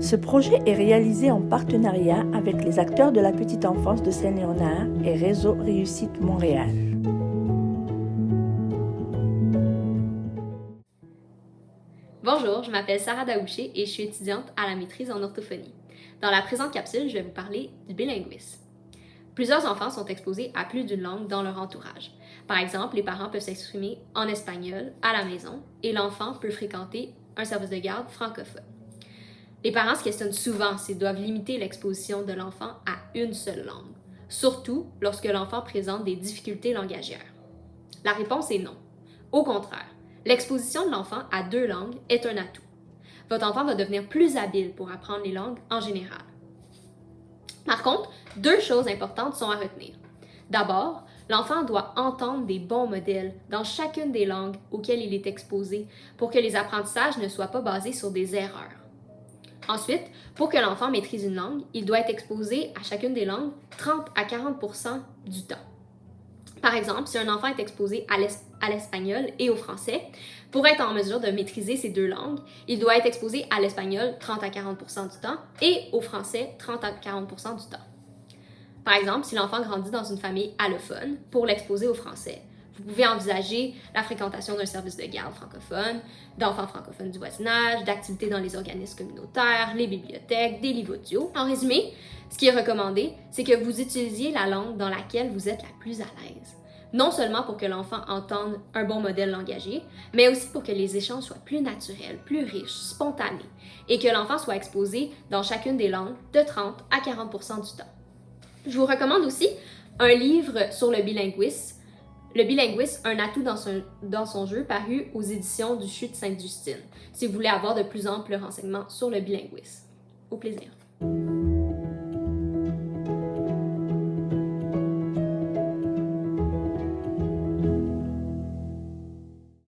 Ce projet est réalisé en partenariat avec les acteurs de la petite enfance de Saint-Léonard et Réseau Réussite Montréal. Bonjour, je m'appelle Sarah Daouché et je suis étudiante à la maîtrise en orthophonie. Dans la présente capsule, je vais vous parler du bilinguisme. Plusieurs enfants sont exposés à plus d'une langue dans leur entourage. Par exemple, les parents peuvent s'exprimer en espagnol à la maison et l'enfant peut fréquenter un service de garde francophone. Les parents se questionnent souvent s'ils doivent limiter l'exposition de l'enfant à une seule langue, surtout lorsque l'enfant présente des difficultés langagières. La réponse est non. Au contraire, l'exposition de l'enfant à deux langues est un atout. Votre enfant va devenir plus habile pour apprendre les langues en général. Par contre, deux choses importantes sont à retenir. D'abord, l'enfant doit entendre des bons modèles dans chacune des langues auxquelles il est exposé pour que les apprentissages ne soient pas basés sur des erreurs. Ensuite, pour que l'enfant maîtrise une langue, il doit être exposé à chacune des langues 30 à 40% du temps. Par exemple, si un enfant est exposé à l'espagnol et au français, pour être en mesure de maîtriser ces deux langues, il doit être exposé à l'espagnol 30 à 40% du temps et au français 30 à 40% du temps. Par exemple, si l'enfant grandit dans une famille allophone, pour l'exposer au français, vous pouvez envisager la fréquentation d'un service de garde francophone, d'enfants francophones du voisinage, d'activités dans les organismes communautaires, les bibliothèques, des livres audio. En résumé, ce qui est recommandé, c'est que vous utilisiez la langue dans laquelle vous êtes la plus à l'aise. Non seulement pour que l'enfant entende un bon modèle langagier, mais aussi pour que les échanges soient plus naturels, plus riches, spontanés, et que l'enfant soit exposé dans chacune des langues de 30 à 40% du temps. Je vous recommande aussi un livre sur le bilinguisme, Le bilinguisme, un atout dans son jeu, paru aux éditions du CHU de Sainte-Justine, si vous voulez avoir de plus amples renseignements sur le bilinguisme. Au plaisir.